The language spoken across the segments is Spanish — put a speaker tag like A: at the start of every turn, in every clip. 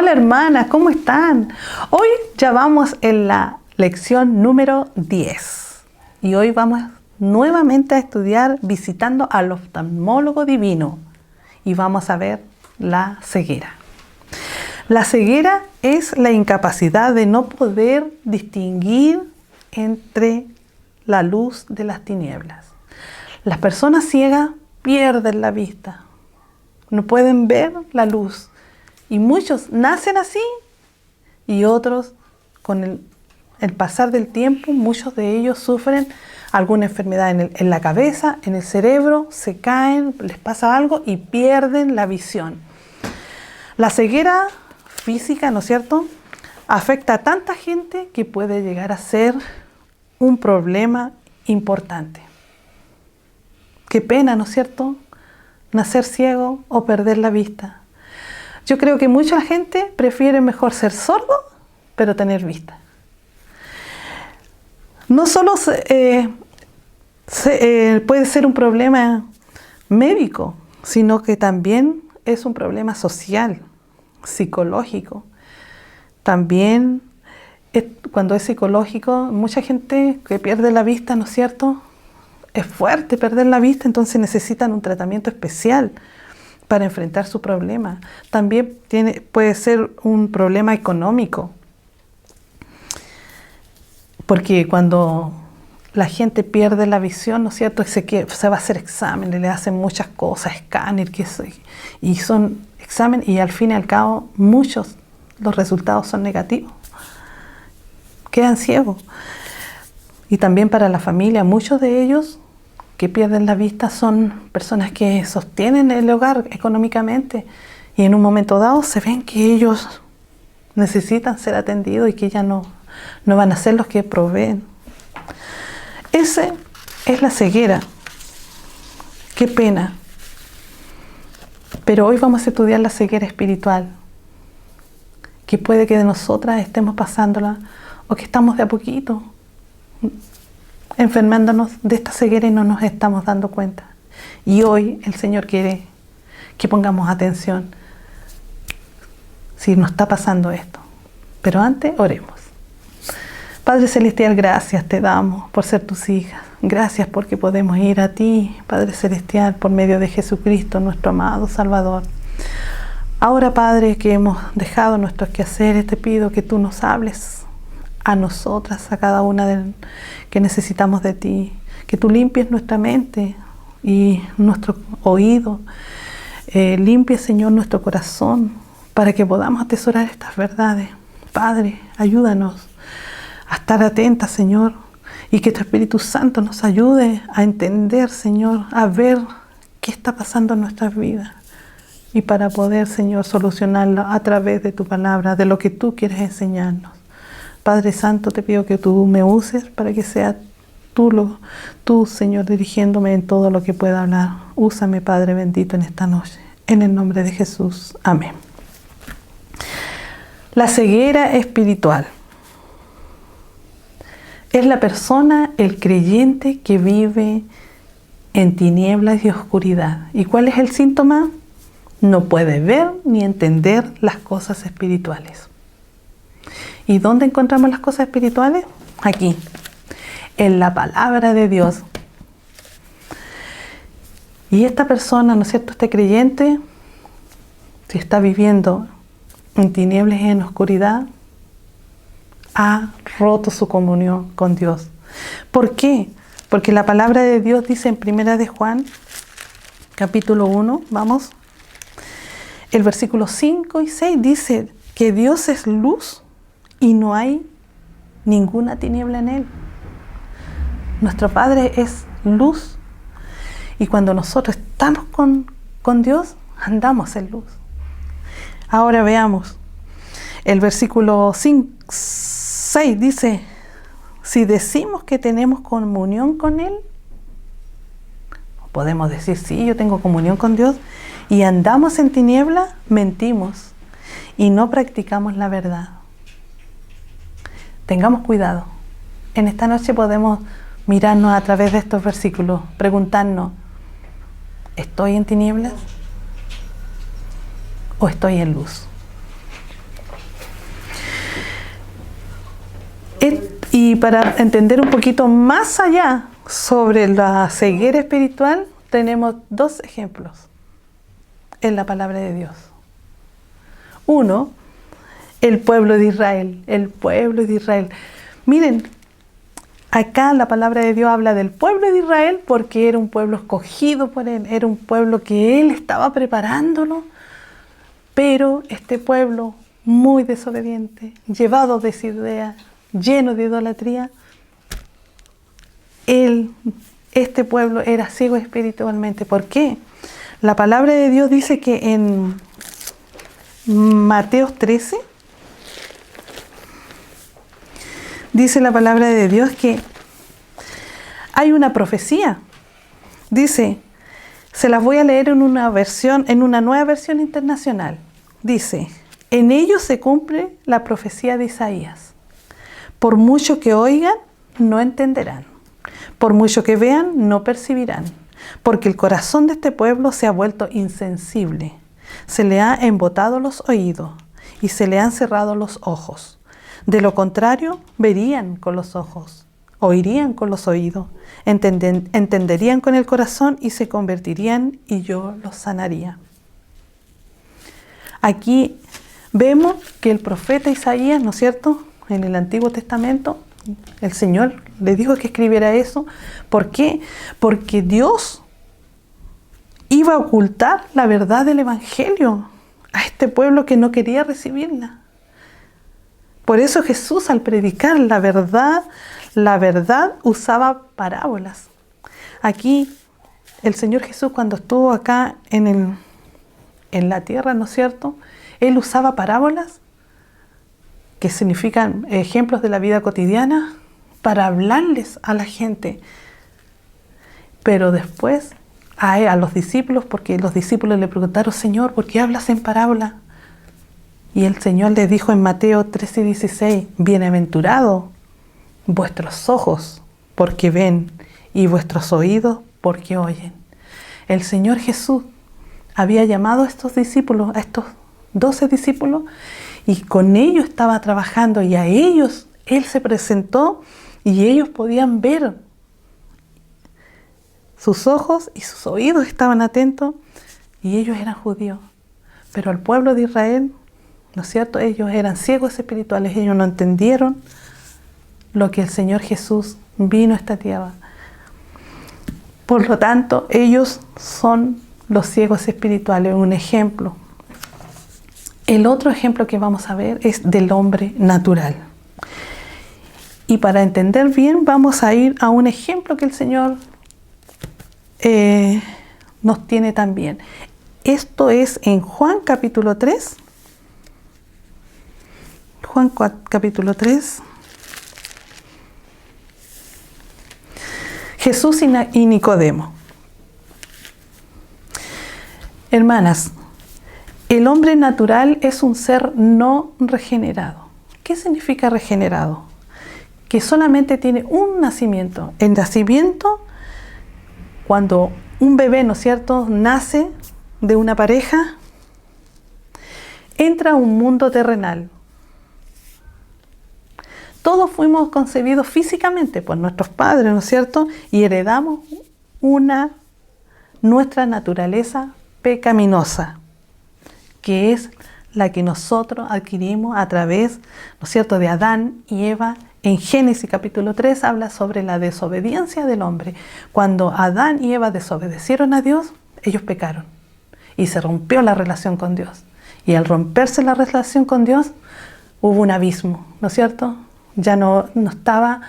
A: Hola hermanas, ¿cómo están? Hoy ya vamos en la lección número 10 y hoy vamos nuevamente a estudiar visitando al oftalmólogo divino y vamos a ver la ceguera. La ceguera es la incapacidad de no poder distinguir entre la luz de las tinieblas. Las personas ciegas pierden la vista, no pueden ver la luz. Y muchos nacen así y otros con el pasar del tiempo, muchos de ellos sufren alguna enfermedad en la cabeza, en el cerebro, se caen, les pasa algo y pierden la visión. La ceguera física, ¿no es cierto?, afecta a tanta gente que puede llegar a ser un problema importante. Qué pena, ¿no es cierto?, nacer ciego o perder la vista. Yo creo que mucha gente prefiere mejor ser sordo, pero tener vista. No solo puede ser un problema médico, sino que también es un problema social, psicológico. También cuando es psicológico, mucha gente que pierde la vista, ¿no es cierto?, es fuerte perder la vista, entonces necesitan un tratamiento especial para enfrentar su problema. También puede ser un problema económico, porque cuando la gente pierde la visión, ¿no es cierto?, se va a hacer exámenes, le hacen muchas cosas, escáner, y son exámenes, y al fin y al cabo muchos los resultados son negativos, quedan ciegos. Y también para la familia, muchos de ellos que pierden la vista son personas que sostienen el hogar económicamente y en un momento dado se ven que ellos necesitan ser atendidos y que ya no van a ser los que proveen. Esa es la ceguera. Qué pena. Pero hoy vamos a estudiar la ceguera espiritual, que puede que de nosotras estemos pasándola o que estamos de a poquito enfermándonos de esta ceguera y no nos estamos dando cuenta. Y hoy el Señor quiere que pongamos atención si nos está pasando esto. Pero antes, oremos. Padre Celestial, gracias te damos por ser tus hijas. Gracias porque podemos ir a ti, Padre Celestial, por medio de Jesucristo, nuestro amado Salvador. Ahora, Padre, que hemos dejado nuestros quehaceres, te pido que tú nos hables a nosotras, a cada una que necesitamos de ti, que tú limpies nuestra mente y nuestro oído, limpie, Señor, nuestro corazón, para que podamos atesorar estas verdades. Padre, ayúdanos a estar atentas, Señor, y que tu Espíritu Santo nos ayude a entender, Señor, a ver qué está pasando en nuestras vidas, y para poder, Señor, solucionarlo a través de tu palabra, de lo que tú quieres enseñarnos. Padre Santo, te pido que tú me uses para que sea tú, Señor, dirigiéndome en todo lo que pueda hablar. Úsame, Padre bendito, en esta noche. En el nombre de Jesús. Amén. La ceguera espiritual es la persona, el creyente que vive en tinieblas y oscuridad. ¿Y cuál es el síntoma? No puede ver ni entender las cosas espirituales. ¿Y dónde encontramos las cosas espirituales? Aquí, en la palabra de Dios. Y esta persona, ¿no es cierto?, este creyente, si está viviendo en tinieblas y en oscuridad, ha roto su comunión con Dios. ¿Por qué? Porque la palabra de Dios dice en 1 de Juan, capítulo 1, vamos, el versículo 5 y 6 dice que Dios es luz y no hay ninguna tiniebla en Él. Nuestro Padre es luz. Y cuando nosotros estamos con Dios, andamos en luz. Ahora veamos. El versículo 6 dice, si decimos que tenemos comunión con Él, podemos decir, sí, yo tengo comunión con Dios, y andamos en tiniebla, mentimos y no practicamos la verdad. Tengamos cuidado. En esta noche podemos mirarnos a través de estos versículos, preguntarnos, ¿estoy en tinieblas o estoy en luz? Y para entender un poquito más allá sobre la ceguera espiritual, tenemos dos ejemplos en la palabra de Dios. Uno, el pueblo de Israel, el pueblo de Israel. Miren, acá la palabra de Dios habla del pueblo de Israel porque era un pueblo escogido por Él, era un pueblo que Él estaba preparándolo, pero este pueblo muy desobediente, llevado de esa idea, lleno de idolatría, este pueblo era ciego espiritualmente. ¿Por qué? La palabra de Dios dice que en Mateo 13, dice la palabra de Dios que hay una profecía. Dice, se las voy a leer en una nueva versión internacional. Dice, en ellos se cumple la profecía de Isaías. Por mucho que oigan, no entenderán. Por mucho que vean, no percibirán. Porque el corazón de este pueblo se ha vuelto insensible. Se le ha embotado los oídos y se le han cerrado los ojos. De lo contrario, verían con los ojos, oirían con los oídos, entenderían con el corazón y se convertirían y yo los sanaría. Aquí vemos que el profeta Isaías, ¿no es cierto?, en el Antiguo Testamento, el Señor le dijo que escribiera eso. ¿Por qué? Porque Dios iba a ocultar la verdad del Evangelio a este pueblo que no quería recibirla. Por eso Jesús, al predicar la verdad usaba parábolas. Aquí el Señor Jesús, cuando estuvo acá en la tierra, ¿no es cierto?, Él usaba parábolas que significan ejemplos de la vida cotidiana para hablarles a la gente. Pero después a los discípulos, porque los discípulos le preguntaron, Señor, ¿por qué hablas en parábola? Y el Señor les dijo en Mateo 13:16, bienaventurados vuestros ojos porque ven y vuestros oídos porque oyen. El Señor Jesús había llamado a estos discípulos, a estos 12 discípulos, y con ellos estaba trabajando, y a ellos Él se presentó y ellos podían ver. Sus ojos y sus oídos estaban atentos y ellos eran judíos. Pero al pueblo de Israel, ¿no es cierto?, ellos eran ciegos espirituales, ellos no entendieron lo que el Señor Jesús vino a esta tierra. Por lo tanto, ellos son los ciegos espirituales, un ejemplo. El otro ejemplo que vamos a ver es del hombre natural. Y para entender bien, vamos a ir a un ejemplo que el Señor nos tiene también. Esto es en Juan capítulo 3. Juan capítulo 3. Jesús y Nicodemo. Hermanas, el hombre natural es un ser no regenerado. ¿Qué significa regenerado? Que solamente tiene un nacimiento. El nacimiento, cuando un bebé, ¿no es cierto?, nace de una pareja, entra a un mundo terrenal. Todos fuimos concebidos físicamente por nuestros padres, ¿no es cierto?, y heredamos nuestra naturaleza pecaminosa, que es la que nosotros adquirimos a través, ¿no es cierto?, de Adán y Eva. En Génesis capítulo 3 habla sobre la desobediencia del hombre. Cuando Adán y Eva desobedecieron a Dios, ellos pecaron y se rompió la relación con Dios. Y al romperse la relación con Dios, hubo un abismo, ¿no es cierto? Ya no estaba,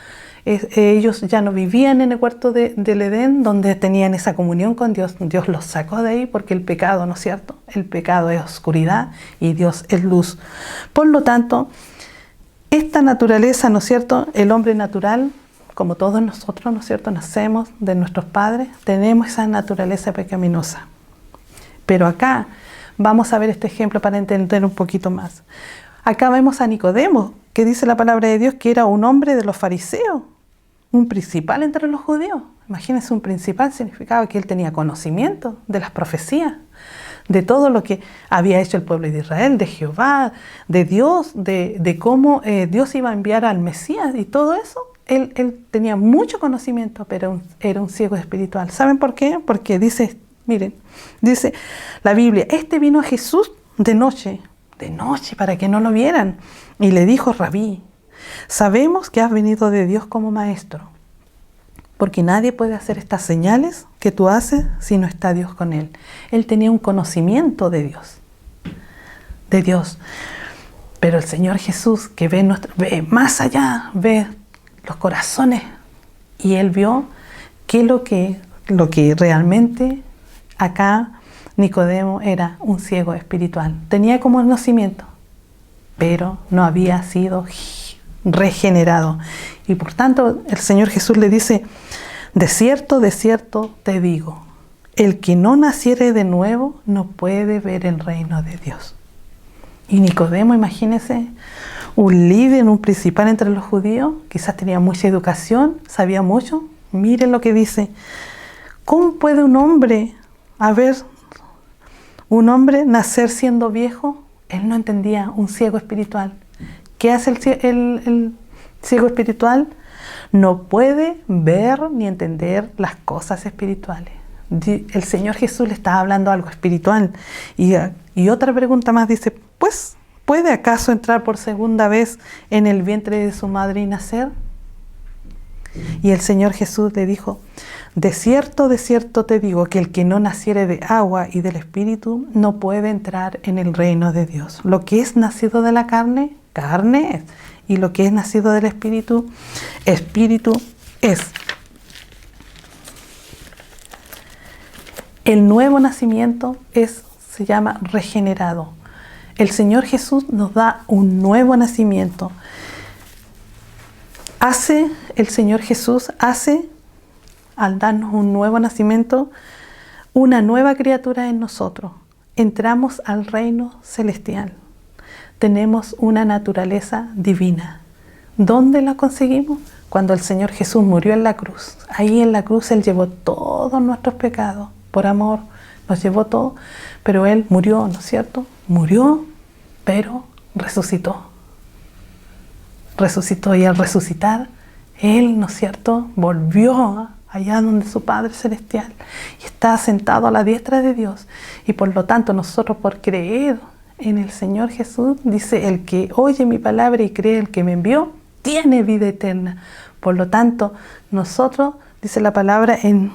A: ellos ya no vivían en el huerto del Edén, donde tenían esa comunión con Dios. Dios los sacó de ahí porque el pecado, ¿no es cierto?, el pecado es oscuridad y Dios es luz. Por lo tanto, esta naturaleza, ¿no es cierto?, el hombre natural, como todos nosotros, ¿no es cierto?, nacemos de nuestros padres, tenemos esa naturaleza pecaminosa. Pero acá vamos a ver este ejemplo para entender un poquito más. Acá vemos a Nicodemo, que dice la palabra de Dios que era un hombre de los fariseos, un principal entre los judíos. Imagínense, un principal significaba que él tenía conocimiento de las profecías, de todo lo que había hecho el pueblo de Israel, de Jehová, de Dios, de cómo Dios iba a enviar al Mesías y todo eso. Él tenía mucho conocimiento, pero era un ciego espiritual. ¿Saben por qué? Porque dice, miren, dice la Biblia, vino a Jesús de noche, para que no lo vieran. Y le dijo: Rabí, sabemos que has venido de Dios como maestro, porque nadie puede hacer estas señales que tú haces si no está Dios con él. Él tenía un conocimiento de Dios. Pero el Señor Jesús, que ve más allá, ve los corazones, y él vio que lo que realmente acá Nicodemo era un ciego espiritual. Tenía como conocimiento, pero no había sido regenerado. Y por tanto el Señor Jesús le dice: de cierto te digo, el que no naciere de nuevo no puede ver el reino de Dios. Y Nicodemo, imagínense, un líder, un principal entre los judíos, quizás tenía mucha educación, sabía mucho. Miren lo que dice: ¿cómo puede un hombre nacer siendo viejo? Él no entendía, un ciego espiritual. ¿Qué hace el ciego espiritual? No puede ver ni entender las cosas espirituales. El Señor Jesús le estaba hablando algo espiritual. Y otra pregunta más dice: pues, ¿puede acaso entrar por segunda vez en el vientre de su madre y nacer? Y el Señor Jesús le dijo: de cierto te digo, que el que no naciere de agua y del Espíritu no puede entrar en el reino de Dios. Lo que es nacido de la carne, carne es. Y lo que es nacido del Espíritu, Espíritu es. El nuevo nacimiento se llama regenerado. El Señor Jesús nos da un nuevo nacimiento. El Señor Jesús hace, al darnos un nuevo nacimiento, una nueva criatura en nosotros. Entramos al reino celestial. Tenemos una naturaleza divina. ¿Dónde la conseguimos? Cuando el Señor Jesús murió en la cruz. Ahí en la cruz Él llevó todos nuestros pecados. Por amor, nos llevó todo. Pero Él murió, ¿no es cierto? Murió, pero resucitó. Resucitó, y al resucitar, Él, ¿no es cierto?, volvió allá donde su Padre Celestial y está sentado a la diestra de Dios. Y por lo tanto, nosotros, por creer en el Señor Jesús, dice: el que oye mi palabra y cree el que me envió, tiene vida eterna. Por lo tanto, nosotros, dice la palabra en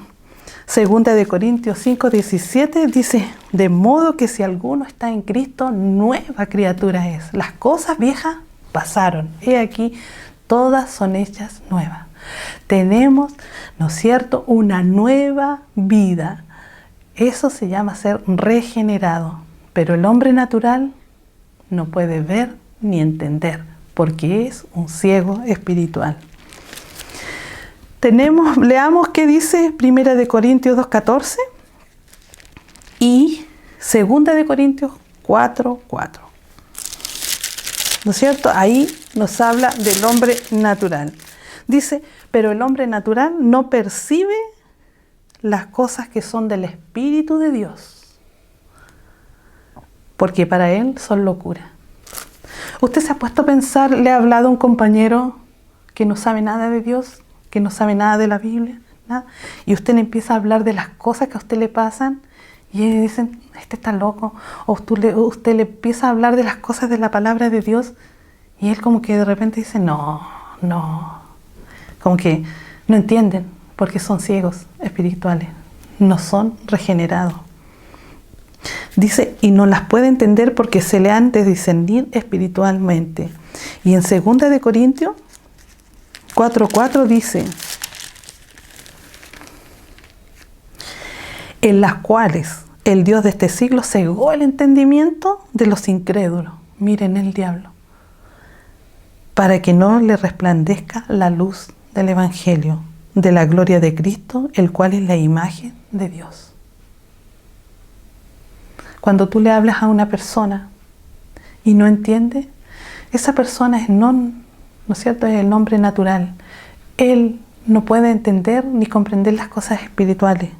A: 2 de Corintios 5:17, dice: de modo que si alguno está en Cristo, nueva criatura es. Las cosas viejas pasaron, he aquí, todas son hechas nuevas. Tenemos, ¿no es cierto?, una nueva vida. Eso se llama ser regenerado. Pero el hombre natural no puede ver ni entender, porque es un ciego espiritual. Leamos qué dice 1 de Corintios 2:14 y 2 de Corintios 4:4. ¿No es cierto? Ahí nos habla del hombre natural. Dice: pero el hombre natural no percibe las cosas que son del Espíritu de Dios, porque para él son locura. ¿Usted se ha puesto a pensar, le ha hablado a un compañero que no sabe nada de Dios, que no sabe nada de la Biblia, nada? Y usted le empieza a hablar de las cosas que a usted le pasan y ellos dicen: este está loco. O usted le empieza a hablar de las cosas de la palabra de Dios y él como que de repente dice: no, como que no entienden, porque son ciegos espirituales, no son regenerados. Dice: y no las puede entender porque se le han de discernir espiritualmente. Y en 2 de Corintios 4:4 dice: en las cuales el Dios de este siglo cegó el entendimiento de los incrédulos. Miren el diablo. Para que no le resplandezca la luz del Evangelio, de la gloria de Cristo, el cual es la imagen de Dios. Cuando tú le hablas a una persona y no entiende, esa persona ¿no es cierto?, es el hombre natural. Él no puede entender ni comprender las cosas espirituales.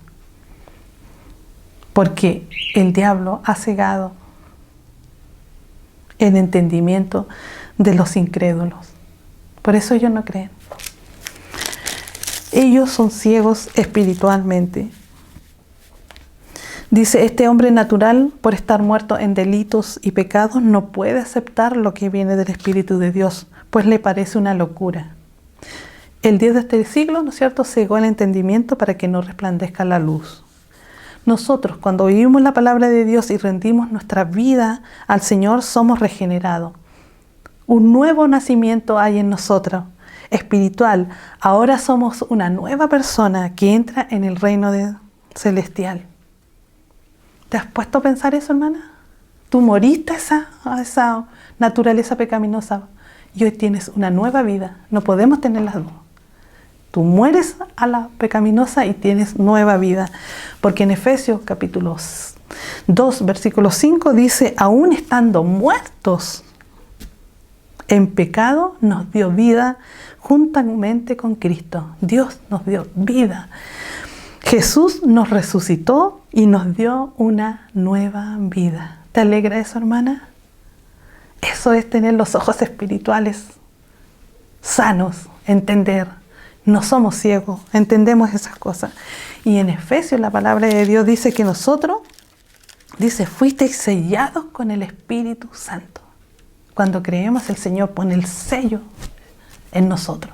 A: porque el diablo ha cegado el entendimiento de los incrédulos. Por eso ellos no creen. Ellos son ciegos espiritualmente. Dice, este hombre natural, por estar muerto en delitos y pecados, no puede aceptar lo que viene del Espíritu de Dios, pues le parece una locura. El Dios de este siglo, ¿no es cierto?, cegó el entendimiento para que no resplandezca la luz. Nosotros, cuando oímos la palabra de Dios y rendimos nuestra vida al Señor, somos regenerados. Un nuevo nacimiento hay en nosotros, espiritual. Ahora somos una nueva persona que entra en el reino celestial. ¿Te has puesto a pensar eso, hermana? Tú moriste a esa naturaleza pecaminosa y hoy tienes una nueva vida. No podemos tener las dos. Tú mueres a la pecaminosa y tienes nueva vida. Porque en Efesios capítulo 2, versículo 5 dice, aún estando muertos en pecado, nos dio vida juntamente con Cristo. Dios nos dio vida. Jesús nos resucitó y nos dio una nueva vida. ¿Te alegra eso, hermana? Eso es tener los ojos espirituales sanos, entender. No somos ciegos, entendemos esas cosas. Y en Efesios la palabra de Dios dice que nosotros, dice, fuisteis sellados con el Espíritu Santo. Cuando creemos, el Señor pone el sello en nosotros.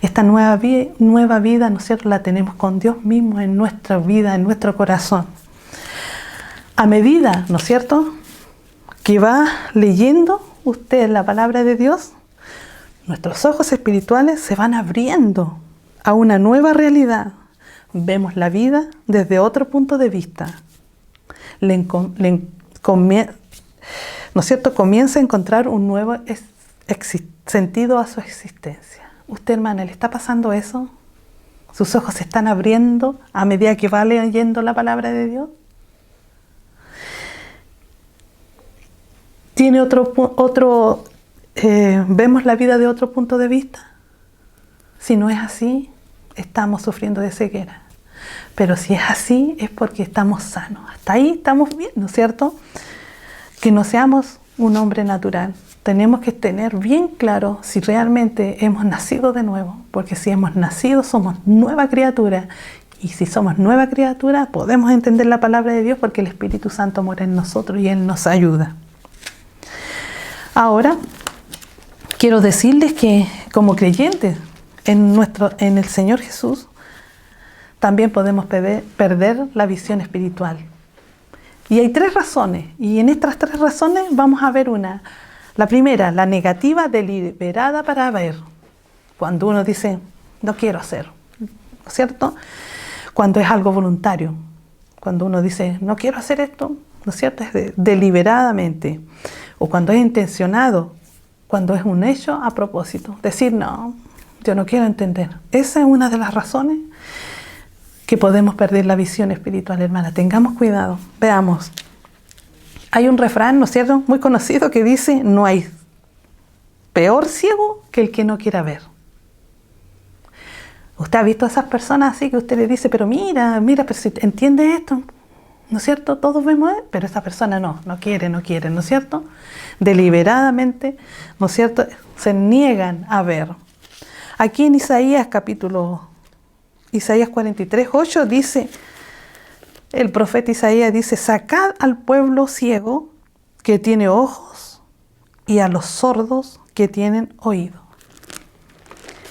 A: Esta nueva vida, ¿no es cierto?, la tenemos con Dios mismo en nuestra vida, en nuestro corazón. A medida, ¿no es cierto?, que va leyendo usted la palabra de Dios, nuestros ojos espirituales se van abriendo a una nueva realidad. Vemos la vida desde otro punto de vista. ¿No es cierto?, comienza a encontrar un nuevo sentido a su existencia. ¿Usted, hermana, le está pasando eso? ¿Sus ojos se están abriendo a medida que va leyendo la palabra de Dios? ¿Tiene vemos la vida de otro punto de vista? Si no es así, estamos sufriendo de ceguera. Pero si es así, es porque estamos sanos. Hasta ahí estamos bien, ¿no es cierto? Que no seamos un hombre natural. Tenemos que tener bien claro si realmente hemos nacido de nuevo, porque si hemos nacido somos nueva criatura, y si somos nueva criatura podemos entender la palabra de Dios porque el Espíritu Santo mora en nosotros y Él nos ayuda. Ahora, quiero decirles que como creyentes en el Señor Jesús, también podemos perder la visión espiritual. Y hay 3 razones, y en estas 3 razones vamos a ver una. La primera, la negativa deliberada para ver. Cuando uno dice, no quiero hacer, ¿no es cierto? Cuando es algo voluntario. Cuando uno dice, no quiero hacer esto, ¿no es cierto? Es deliberadamente. O cuando es intencionado, cuando es un hecho a propósito. Decir, no, yo no quiero entender. Esa es una de las razones que podemos perder la visión espiritual, hermana. Tengamos cuidado. Veamos. Hay un refrán, ¿no es cierto?, muy conocido que dice, no hay peor ciego que el que no quiera ver. Usted ha visto a esas personas así que usted le dice, pero mira, pero si entiende esto, ¿no es cierto? Todos vemos, pero esa persona no quiere, ¿no es cierto? Deliberadamente, ¿no es cierto?, se niegan a ver. Aquí en Isaías 43:8 dice, el profeta Isaías dice, sacad al pueblo ciego que tiene ojos y a los sordos que tienen oído.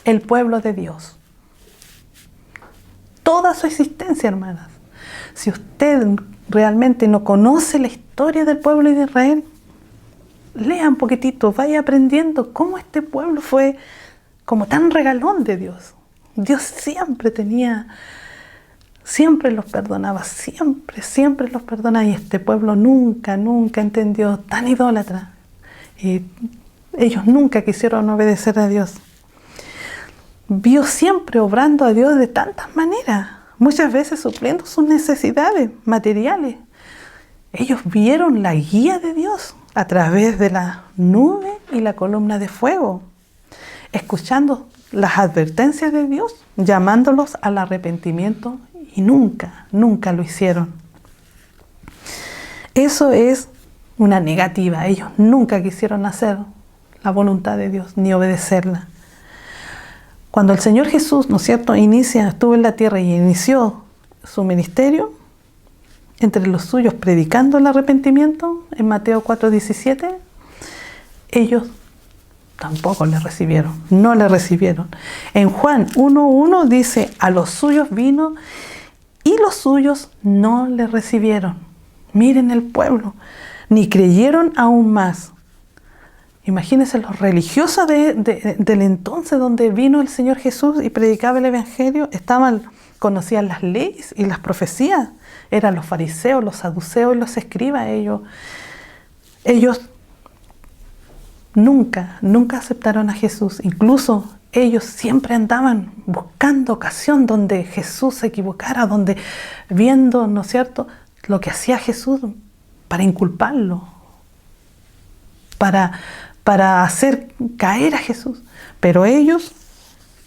A: El pueblo de Dios. Toda su existencia, hermanas. Si usted realmente no conoce la historia del pueblo de Israel, lea un poquitito, vaya aprendiendo cómo este pueblo fue como tan regalón de Dios. Dios siempre los perdonaba, siempre los perdonaba, y este pueblo nunca entendió, tan idólatra. Ellos nunca quisieron obedecer a Dios. Vio siempre obrando a Dios de tantas maneras, muchas veces supliendo sus necesidades materiales. Ellos vieron la guía de Dios a través de la nube y la columna de fuego, escuchando las advertencias de Dios, llamándolos al arrepentimiento, y nunca lo hicieron. Eso es una negativa. Ellos nunca quisieron hacer la voluntad de Dios ni obedecerla. Cuando el Señor Jesús, ¿no es cierto?, estuvo en la tierra y inició su ministerio, entre los suyos predicando el arrepentimiento, en Mateo 4:17, ellos tampoco le recibieron, no le recibieron. En Juan 1:1 dice, a los suyos vino y los suyos no le recibieron. Miren el pueblo, ni creyeron aún más. Imagínense los religiosos del entonces donde vino el Señor Jesús y predicaba el Evangelio, conocían las leyes y las profecías. Eran los fariseos, los saduceos y los escribas. Ellos nunca aceptaron a Jesús. Incluso ellos siempre andaban buscando ocasión donde Jesús se equivocara, donde viendo, ¿no es cierto?, lo que hacía Jesús para inculparlo, para hacer caer a Jesús. Pero ellos,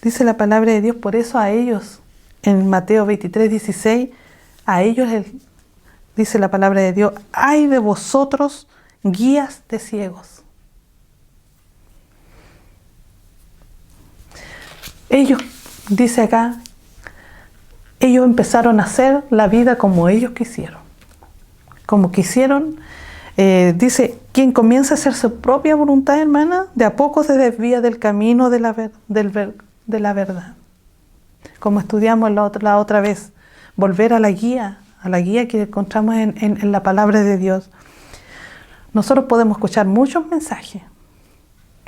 A: dice la palabra de Dios, por eso a ellos, en Mateo 23:16, a ellos dice la palabra de Dios, ¡ay de vosotros, guías de ciegos! Ellos, dice acá, ellos empezaron a hacer la vida como ellos quisieron. Como quisieron, dice, quien comienza a hacer su propia voluntad, hermana, de a poco se desvía del camino de la verdad. Como estudiamos la otra vez, volver a la guía que encontramos en la palabra de Dios. Nosotros podemos escuchar muchos mensajes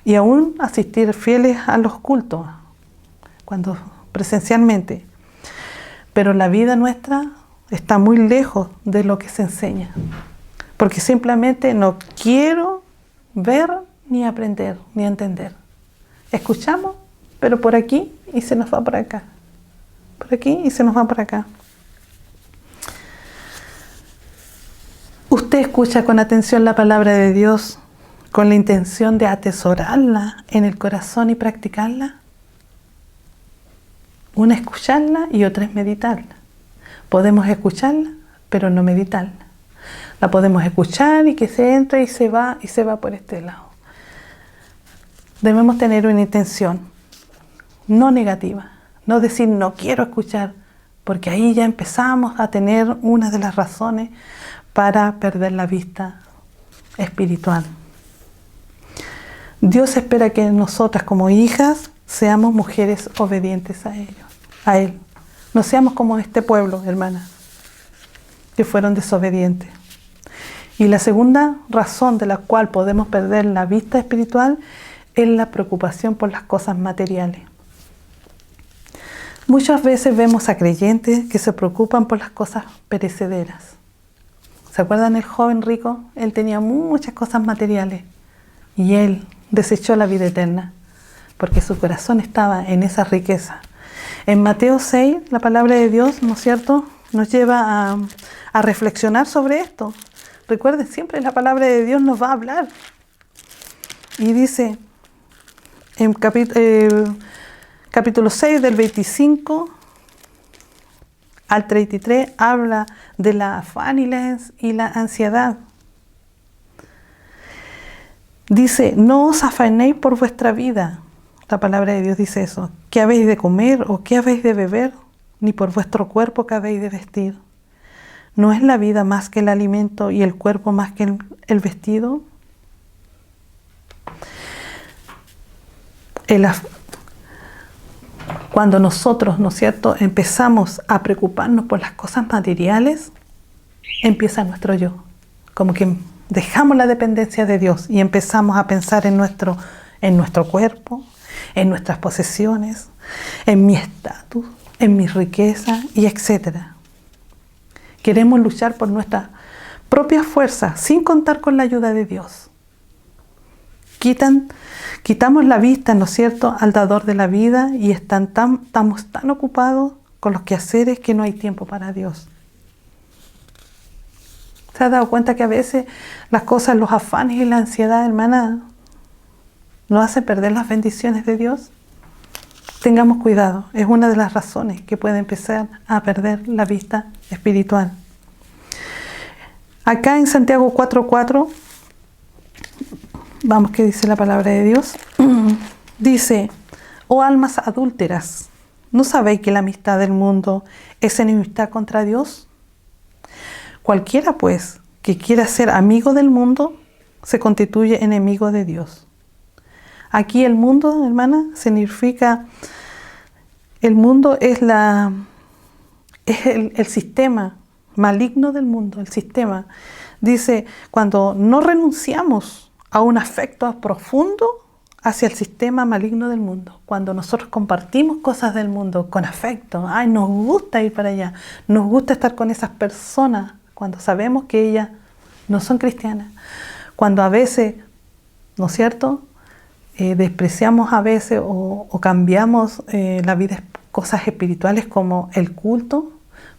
A: y aún asistir fieles a los cultos, cuando presencialmente, pero la vida nuestra está muy lejos de lo que se enseña, porque simplemente no quiero ver, ni aprender, ni entender. Escuchamos, pero por aquí y se nos va por acá, por aquí y se nos va por acá. ¿Usted escucha con atención la palabra de Dios con la intención de atesorarla en el corazón y practicarla? Una es escucharla y otra es meditarla. Podemos escucharla, pero no meditarla. La podemos escuchar y que se entra y se va por este lado. Debemos tener una intención no negativa, no decir no quiero escuchar, porque ahí ya empezamos a tener una de las razones para perder la vista espiritual. Dios espera que nosotras como hijas seamos mujeres obedientes a Él. No seamos como este pueblo, hermanas, que fueron desobedientes. Y la segunda razón de la cual podemos perder la vista espiritual es la preocupación por las cosas materiales. Muchas veces vemos a creyentes que se preocupan por las cosas perecederas. ¿Se acuerdan el joven rico? Él tenía muchas cosas materiales y él desechó la vida eterna porque su corazón estaba en esa riqueza. En Mateo 6, la palabra de Dios, ¿no es cierto?, nos lleva a reflexionar sobre esto. Recuerden, siempre la palabra de Dios nos va a hablar. Y dice, en capítulo 6, del 25 al 33, habla de la afán y la ansiedad. Dice, no os afanéis por vuestra vida. La palabra de Dios dice eso. ¿Qué habéis de comer o qué habéis de beber? Ni por vuestro cuerpo que habéis de vestir. ¿No es la vida más que el alimento y el cuerpo más que el vestido? Cuando nosotros, ¿no es cierto?, empezamos a preocuparnos por las cosas materiales, empieza nuestro yo. Como que dejamos la dependencia de Dios y empezamos a pensar en nuestro cuerpo, en nuestras posesiones, en mi estatus, en mi riqueza y etcétera. Queremos luchar por nuestra propia fuerza sin contar con la ayuda de Dios. Quitamos la vista, ¿no es cierto?, al dador de la vida y estamos tan ocupados con los quehaceres que no hay tiempo para Dios. ¿Se ha dado cuenta que a veces las cosas, los afanes y la ansiedad, hermana, nos hacen perder las bendiciones de Dios? Tengamos cuidado, es una de las razones que puede empezar a perder la vista espiritual. Acá en Santiago 4:4, vamos, que dice la palabra de Dios. Dice: oh almas adúlteras, ¿no sabéis que la amistad del mundo es enemistad contra Dios? Cualquiera, pues, que quiera ser amigo del mundo, se constituye enemigo de Dios. Aquí el mundo, hermana, significa, el mundo es el sistema maligno del mundo, el sistema. Dice, cuando no renunciamos a un afecto profundo hacia el sistema maligno del mundo, cuando nosotros compartimos cosas del mundo con afecto, ay, nos gusta ir para allá, nos gusta estar con esas personas, cuando sabemos que ellas no son cristianas, cuando a veces, ¿no es cierto?, despreciamos a veces o cambiamos la vida, cosas espirituales como el culto,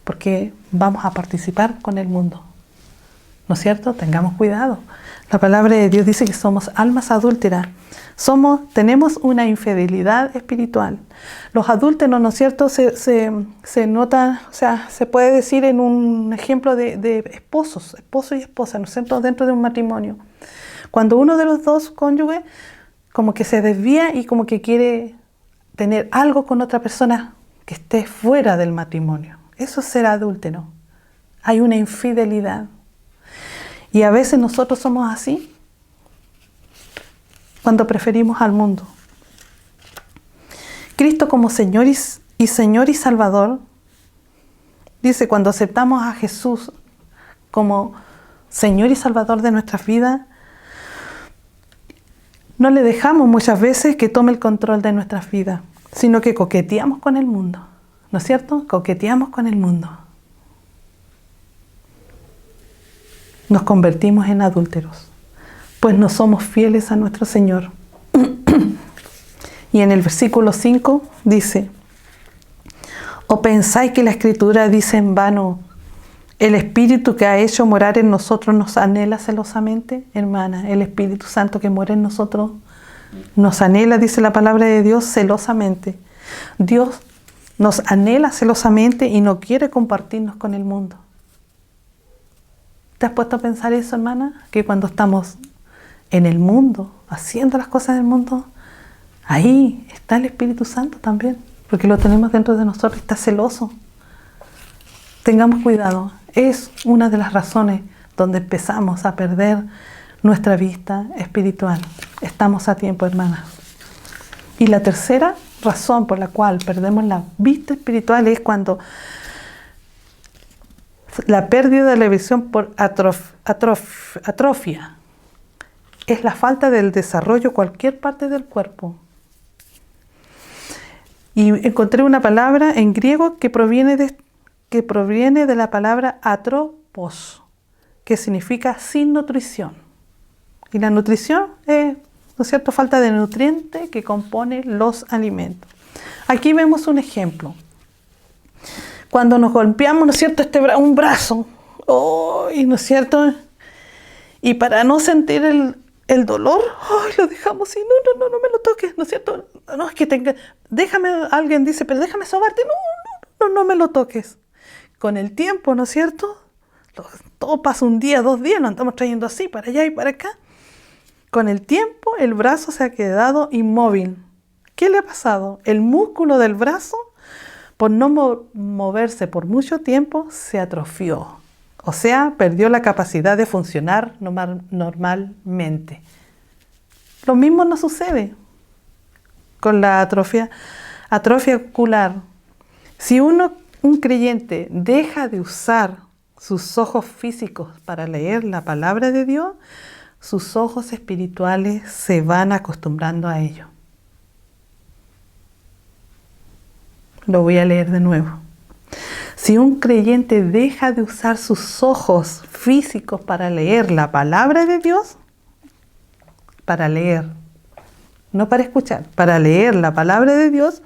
A: porque vamos a participar con el mundo, ¿no es cierto? Tengamos cuidado. La palabra de Dios dice que somos almas adúlteras. Tenemos una infidelidad espiritual. Los adúlteros, ¿no es cierto?, se nota, o sea, se puede decir en un ejemplo de esposo y esposa, ¿no es cierto?, dentro de un matrimonio. Cuando uno de los dos cónyuges como que se desvía y como que quiere tener algo con otra persona que esté fuera del matrimonio. Eso es ser adúltero. Hay una infidelidad. Y a veces nosotros somos así cuando preferimos al mundo. Cristo como Señor y Salvador, dice, cuando aceptamos a Jesús como Señor y Salvador de nuestras vidas, no le dejamos muchas veces que tome el control de nuestras vidas, sino que coqueteamos con el mundo, ¿no es cierto? Coqueteamos con el mundo. Nos convertimos en adúlteros, pues no somos fieles a nuestro Señor. Y en el versículo 5 dice: ¿o pensáis que la Escritura dice en vano, el Espíritu que ha hecho morar en nosotros nos anhela celosamente? Hermana, el Espíritu Santo que mora en nosotros nos anhela, dice la palabra de Dios, celosamente. Dios nos anhela celosamente y no quiere compartirnos con el mundo. ¿Te has puesto a pensar eso, hermana? Que cuando estamos en el mundo, haciendo las cosas del mundo, ahí está el Espíritu Santo también, porque lo tenemos dentro de nosotros, está celoso. Tengamos cuidado. Es una de las razones donde empezamos a perder nuestra vista espiritual. Estamos a tiempo, hermanas. Y la tercera razón por la cual perdemos la vista espiritual es cuando la pérdida de la visión por atrofia. Es la falta del desarrollo de cualquier parte del cuerpo. Y encontré una palabra en griego que proviene de la palabra atropos, que significa sin nutrición. Y la nutrición es, ¿no es cierto?, falta de nutriente que compone los alimentos. Aquí vemos un ejemplo. Cuando nos golpeamos, ¿no es cierto?, un brazo, ¿no es cierto?, y para no sentir el dolor, lo dejamos así, no me lo toques, ¿no es cierto? No, es que déjame, alguien dice, pero déjame sobarte, no me lo toques. Con el tiempo, ¿no es cierto?, todo pasa un día, 2 días, nos estamos trayendo así, para allá y para acá. Con el tiempo, el brazo se ha quedado inmóvil. ¿Qué le ha pasado? El músculo del brazo, por no moverse por mucho tiempo, se atrofió. O sea, perdió la capacidad de funcionar normalmente. Lo mismo nos sucede con la atrofia ocular. Si un creyente deja de usar sus ojos físicos para leer la palabra de Dios, sus ojos espirituales se van acostumbrando a ello. Lo voy a leer de nuevo. Si un creyente deja de usar sus ojos físicos para leer la palabra de Dios, para leer, no para escuchar, para leer la palabra de Dios,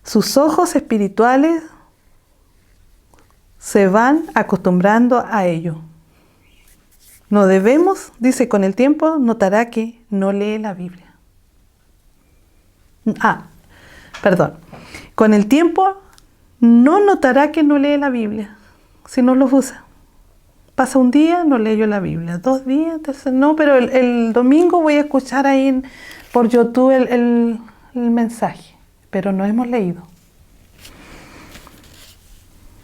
A: sus ojos espirituales se van acostumbrando a ello. No debemos, dice, con el tiempo notará que no lee la Biblia. Con el tiempo no notará que no lee la Biblia si no los usa. pasa un día, no leo la Biblia, 2 días, tercero, no, pero el domingo voy a escuchar ahí por YouTube el mensaje, pero no hemos leído.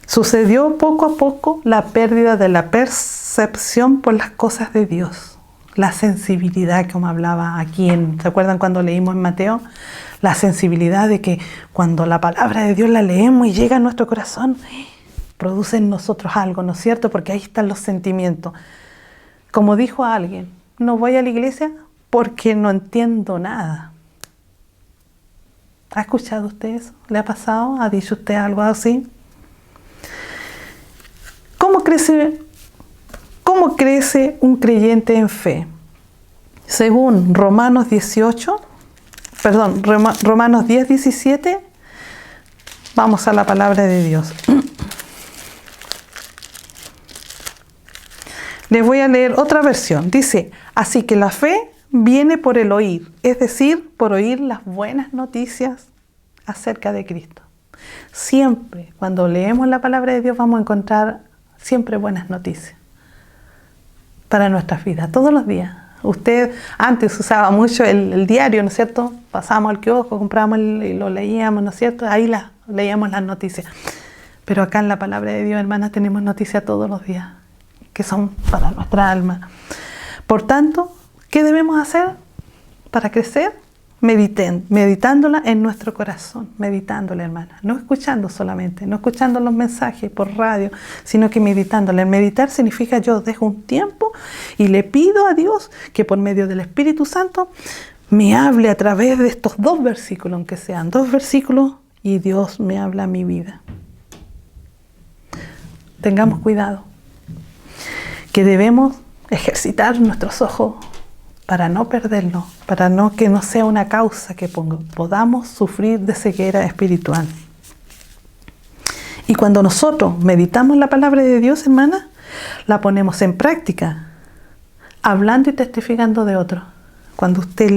A: Sucedió poco a poco la pérdida de la percepción por las cosas de Dios, la sensibilidad, como hablaba aquí, ¿se acuerdan cuando leímos en Mateo? La sensibilidad de que cuando la palabra de Dios la leemos y llega a nuestro corazón, produce en nosotros algo, ¿no es cierto? Porque ahí están los sentimientos. Como dijo alguien, no voy a la iglesia porque no entiendo nada. ¿Ha escuchado usted eso? ¿Le ha pasado? ¿Ha dicho usted algo así? ¿Cómo crece un creyente en fe? Según Romanos 10, 17, vamos a la palabra de Dios. Les voy a leer otra versión. Dice, así que la fe viene por el oír, es decir, por oír las buenas noticias acerca de Cristo. Siempre, cuando leemos la palabra de Dios, vamos a encontrar siempre buenas noticias para nuestras vidas, todos los días. Usted antes usaba mucho el diario, ¿no es cierto? Pasábamos al kiosco, comprábamos y lo leíamos, ¿no es cierto? Ahí leíamos las noticias. Pero acá en la palabra de Dios, hermanas, tenemos noticias todos los días, que son para nuestra alma. Por tanto, ¿qué debemos hacer para crecer? Meditándola en nuestro corazón, meditándola, hermana, no escuchando solamente, no escuchando los mensajes por radio, sino que meditándola. El meditar significa yo dejo un tiempo y le pido a Dios que por medio del Espíritu Santo me hable a través de estos 2 versículos, aunque sean 2 versículos, y Dios me habla a mi vida. Tengamos cuidado, que debemos ejercitar nuestros ojos para no perderlo, para que no sea una causa que podamos sufrir de ceguera espiritual. Y cuando nosotros meditamos la palabra de Dios, hermana, la ponemos en práctica, hablando y testificando de otros. Cuando usted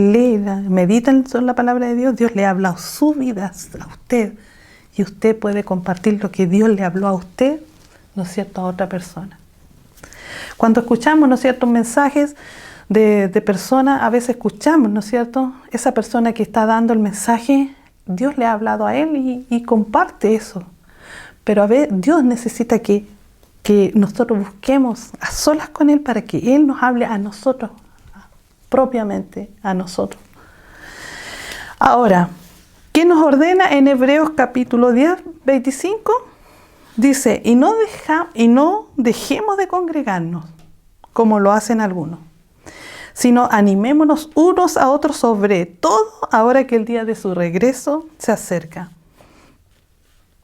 A: medita en la palabra de Dios, Dios le habla a su vida, a usted, y usted puede compartir lo que Dios le habló a usted, ¿no es cierto?, a otra persona. Cuando escuchamos, ¿no es cierto?, mensajes de personas, a veces escuchamos, ¿no es cierto?, esa persona que está dando el mensaje, Dios le ha hablado a él y comparte eso. Pero a veces Dios necesita que nosotros busquemos a solas con Él para que Él nos hable a nosotros, propiamente a nosotros. Ahora, ¿qué nos ordena en Hebreos capítulo 10, 25? Dice, y no dejemos de congregarnos, como lo hacen algunos, sino animémonos unos a otros, sobre todo ahora que el día de su regreso se acerca.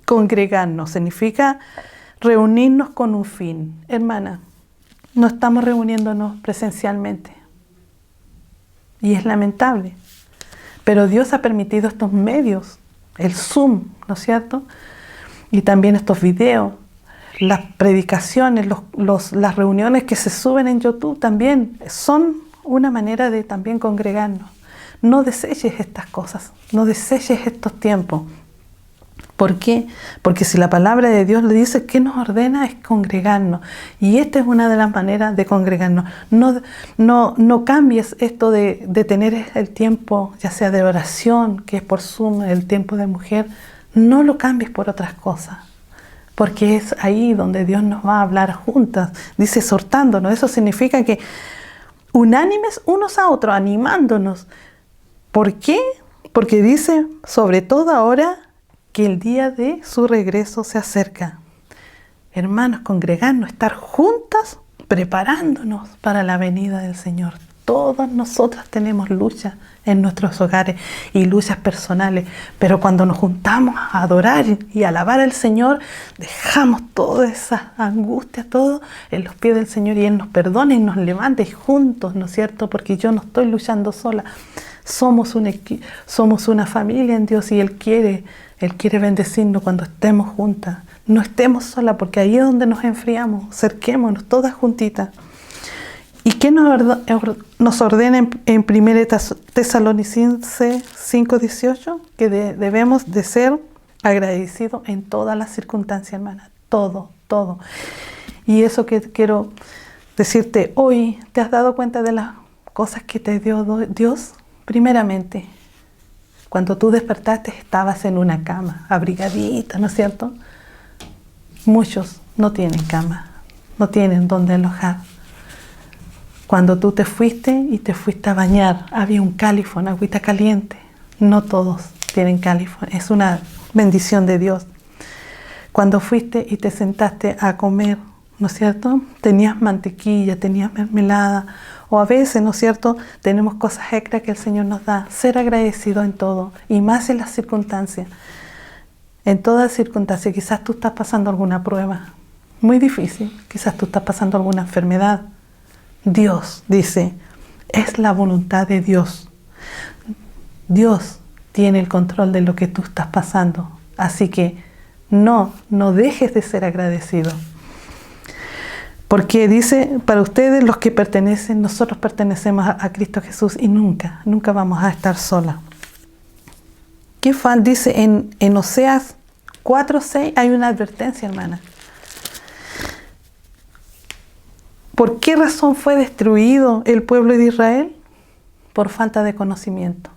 A: Congregarnos significa reunirnos con un fin. Hermana, no estamos reuniéndonos presencialmente. Y es lamentable. Pero Dios ha permitido estos medios, el Zoom, ¿no es cierto?, y también estos videos, las predicaciones, las reuniones que se suben en YouTube también son una manera de también congregarnos. No deseches estas cosas, no deseches estos tiempos. ¿Por qué? Porque si la palabra de Dios le dice que nos ordena es congregarnos. Y esta es una de las maneras de congregarnos. No cambies esto de tener el tiempo, ya sea de oración, que es por Zoom, el tiempo de mujer. No lo cambies por otras cosas. Porque es ahí donde Dios nos va a hablar juntas. Dice exhortándonos. Eso significa que unánimes unos a otros, animándonos. ¿Por qué? Porque dice, sobre todo ahora, que el día de su regreso se acerca. Hermanos, congregarnos, estar juntas, preparándonos para la venida del Señor. Todas nosotras tenemos luchas en nuestros hogares y luchas personales, pero cuando nos juntamos a adorar y a alabar al Señor, dejamos todas esas angustias, todo en los pies del Señor, y Él nos perdona y nos levanta juntos, ¿no es cierto? Porque yo no estoy luchando sola. Somos una familia en Dios, y Él quiere bendecirnos cuando estemos juntas. No estemos solas, porque ahí es donde nos enfriamos. Cerquémonos todas juntitas. ¿Y qué nos ordena en 1 Tesalonicenses 5:18? Que debemos de ser agradecidos en todas las circunstancias, hermanas. Todo. Y eso que quiero decirte hoy, ¿te has dado cuenta de las cosas que te dio Dios? Primeramente, cuando tú despertaste estabas en una cama, abrigadita, ¿no es cierto? Muchos no tienen cama, no tienen dónde alojar. Cuando tú te fuiste y te fuiste a bañar, había un califón, agüita caliente. No todos tienen califón, es una bendición de Dios. Cuando fuiste y te sentaste a comer, ¿no es cierto? Tenías mantequilla, tenías mermelada, o a veces, ¿no es cierto?, tenemos cosas extras que el Señor nos da. Ser agradecido en todo, y más en las circunstancias. En todas circunstancias, quizás tú estás pasando alguna prueba muy difícil, quizás tú estás pasando alguna enfermedad. Dios dice, es la voluntad de Dios. Dios tiene el control de lo que tú estás pasando. Así que no dejes de ser agradecido. Porque dice, para ustedes los que pertenecen, nosotros pertenecemos a Cristo Jesús y nunca vamos a estar solas. ¿Qué fan? Dice en Oseas 4:6 hay una advertencia, hermana. ¿Por qué razón fue destruido el pueblo de Israel? Por falta de conocimiento.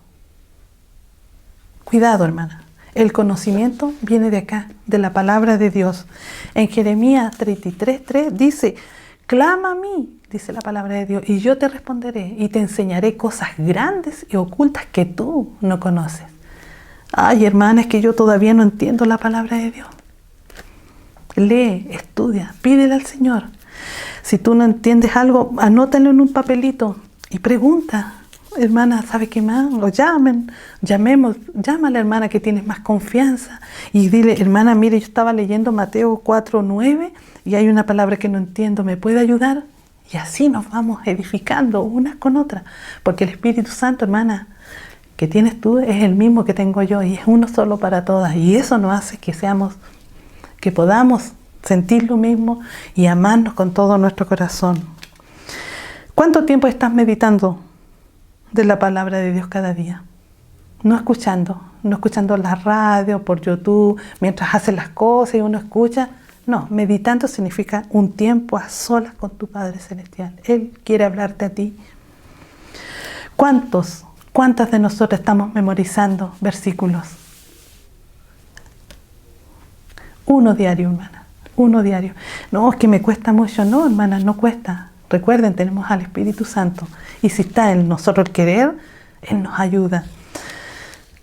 A: Cuidado, hermana. El conocimiento viene de acá, de la palabra de Dios. En Jeremías 33:3 dice, clama a mí, dice la palabra de Dios, y yo te responderé y te enseñaré cosas grandes y ocultas que tú no conoces. Ay, hermana, es que yo todavía no entiendo la palabra de Dios. Lee, estudia, pídele al Señor. Si tú no entiendes algo, anótalo en un papelito y pregunta. Hermana, ¿sabe qué más? O llama a la hermana que tienes más confianza y dile, hermana, mire, yo estaba leyendo Mateo 4:9 y hay una palabra que no entiendo, ¿me puede ayudar? Y así nos vamos edificando unas con otras, porque el Espíritu Santo, hermana, que tienes tú es el mismo que tengo yo y es uno solo para todas, y eso nos hace que podamos sentir lo mismo y amarnos con todo nuestro corazón. ¿Cuánto tiempo estás meditando de la palabra de Dios cada día? No escuchando la radio, por YouTube, mientras haces las cosas y uno escucha. No, meditando significa un tiempo a solas con tu Padre Celestial. Él quiere hablarte a ti. ¿Cuántas de nosotros estamos memorizando versículos? Uno diario, hermana. Uno diario. No, es que me cuesta mucho. No, hermana, no cuesta. Recuerden, tenemos al Espíritu Santo. Y si está en nosotros el querer, Él nos ayuda.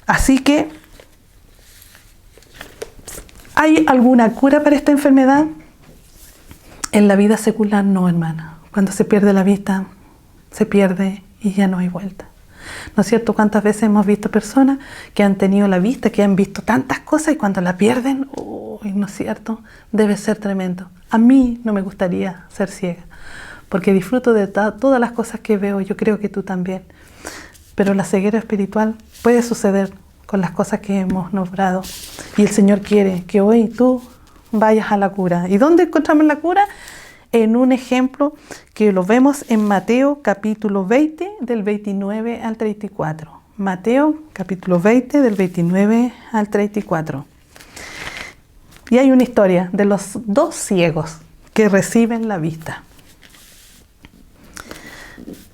A: Así que, ¿hay alguna cura para esta enfermedad? En la vida secular no, hermana. Cuando se pierde la vista, se pierde y ya no hay vuelta. ¿No es cierto? ¿Cuántas veces hemos visto personas que han tenido la vista, que han visto tantas cosas y cuando la pierden, ¿no es cierto? Debe ser tremendo. A mí no me gustaría ser ciega, porque disfruto de todas las cosas que veo, yo creo que tú también. Pero la ceguera espiritual puede suceder con las cosas que hemos nombrado. Y el Señor quiere que hoy tú vayas a la cura. ¿Y dónde encontramos la cura? En un ejemplo que lo vemos en Mateo capítulo 20 del 29 al 34. Mateo capítulo 20 del 29 al 34. Y hay una historia de los dos ciegos que reciben la vista.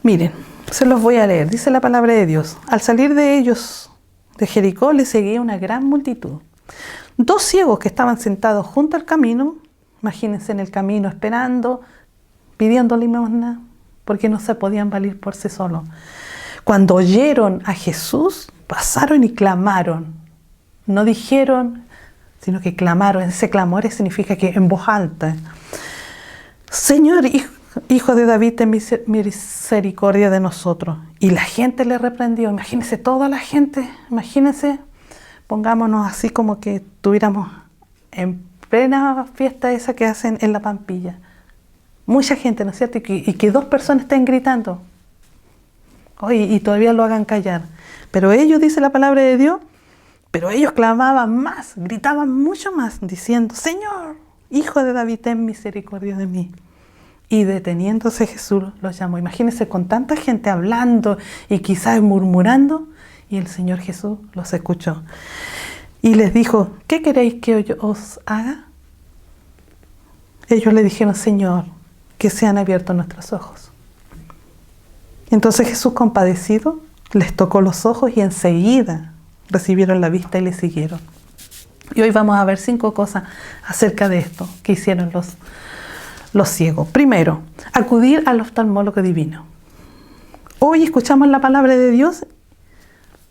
A: Miren, se los voy a leer. Dice la palabra de Dios. Al salir de ellos de Jericó les seguía una gran multitud. Dos ciegos que estaban sentados junto al camino. Imagínense en el camino esperando, pidiendo limosna, porque no se podían valer por sí solos. Cuando oyeron a Jesús, pasaron y clamaron. No dijeron, sino que clamaron. Ese clamor significa que en voz alta. Señor, Hijo de David, ten misericordia de nosotros. Y la gente le reprendió. Imagínense, toda la gente, imagínense, pongámonos así como que estuviéramos en plena fiesta esa que hacen en la Pampilla. Mucha gente, ¿no es cierto? Y que dos personas estén gritando. Oye, y todavía lo hagan callar. Pero ellos, dice la palabra de Dios, pero ellos clamaban más, gritaban mucho más, diciendo, Señor, Hijo de David, ten misericordia de mí. Y deteniéndose Jesús los llamó. Imagínense con tanta gente hablando y quizás murmurando, y el Señor Jesús los escuchó. Y les dijo, ¿qué queréis que yo os haga? ellos le dijeron, Señor, que sean abiertos nuestros ojos. Entonces Jesús, compadecido, les tocó los ojos y enseguida recibieron la vista y le siguieron. Y hoy vamos a ver 5 cosas acerca de esto que hicieron los ciegos. Primero, acudir al oftalmólogo divino. Hoy escuchamos la palabra de Dios,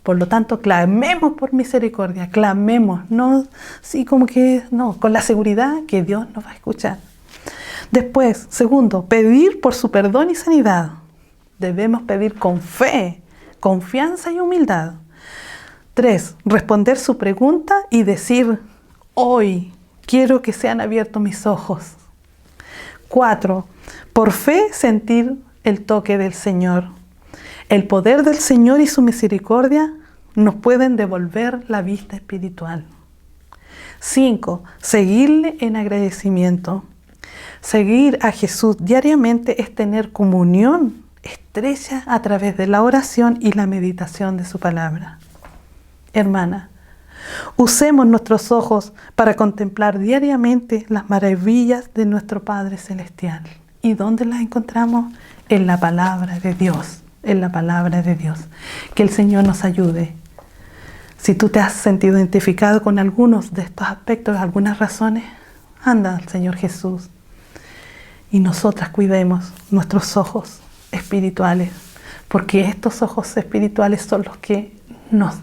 A: por lo tanto clamemos por misericordia, clamemos, no, sí, como que no, con la seguridad que Dios nos va a escuchar. Después, segundo, pedir por su perdón y sanidad. Debemos pedir con fe, confianza y humildad. 3, responder su pregunta y decir, hoy quiero que sean abiertos mis ojos. 4, por fe sentir el toque del Señor. El poder del Señor y su misericordia nos pueden devolver la vista espiritual. 5, seguirle en agradecimiento. Seguir a Jesús diariamente es tener comunión estrecha a través de la oración y la meditación de su palabra. Hermana, usemos nuestros ojos para contemplar diariamente las maravillas de nuestro Padre Celestial. ¿Y dónde las encontramos? En la palabra de Dios, en la palabra de Dios. Que el Señor nos ayude. Si tú te has sentido identificado con algunos de estos aspectos, algunas razones, anda al Señor Jesús. Y nosotras cuidemos nuestros ojos espirituales, porque estos ojos espirituales son los que nos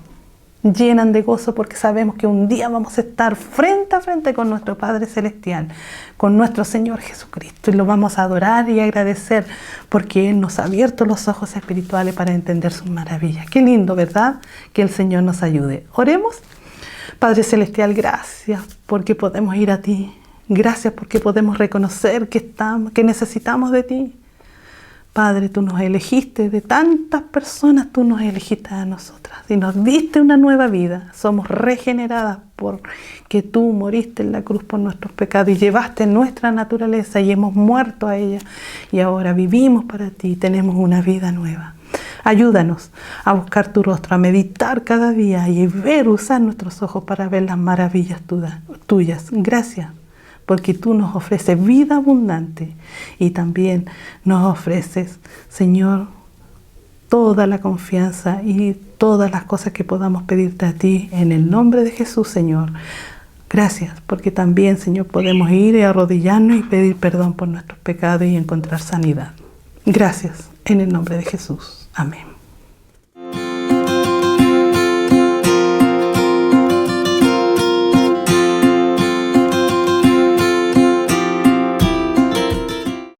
A: llenan de gozo, porque sabemos que un día vamos a estar frente a frente con nuestro Padre Celestial, con nuestro Señor Jesucristo, y lo vamos a adorar y agradecer porque Él nos ha abierto los ojos espirituales para entender sus maravillas. Qué lindo, ¿verdad? Que el Señor nos ayude. Oremos. Padre Celestial, gracias porque podemos ir a ti. Gracias porque podemos reconocer que necesitamos de ti. Padre, tú nos elegiste de tantas personas, tú nos elegiste a nosotras y nos diste una nueva vida. Somos regeneradas porque tú moriste en la cruz por nuestros pecados y llevaste nuestra naturaleza y hemos muerto a ella y ahora vivimos para ti, tenemos una vida nueva. Ayúdanos a buscar tu rostro, a meditar cada día y usar nuestros ojos para ver las maravillas tuyas. Gracias, porque tú nos ofreces vida abundante y también nos ofreces, Señor, toda la confianza y todas las cosas que podamos pedirte a ti en el nombre de Jesús, Señor. Gracias, porque también, Señor, podemos ir y arrodillarnos y pedir perdón por nuestros pecados y encontrar sanidad. Gracias, en el nombre de Jesús. Amén.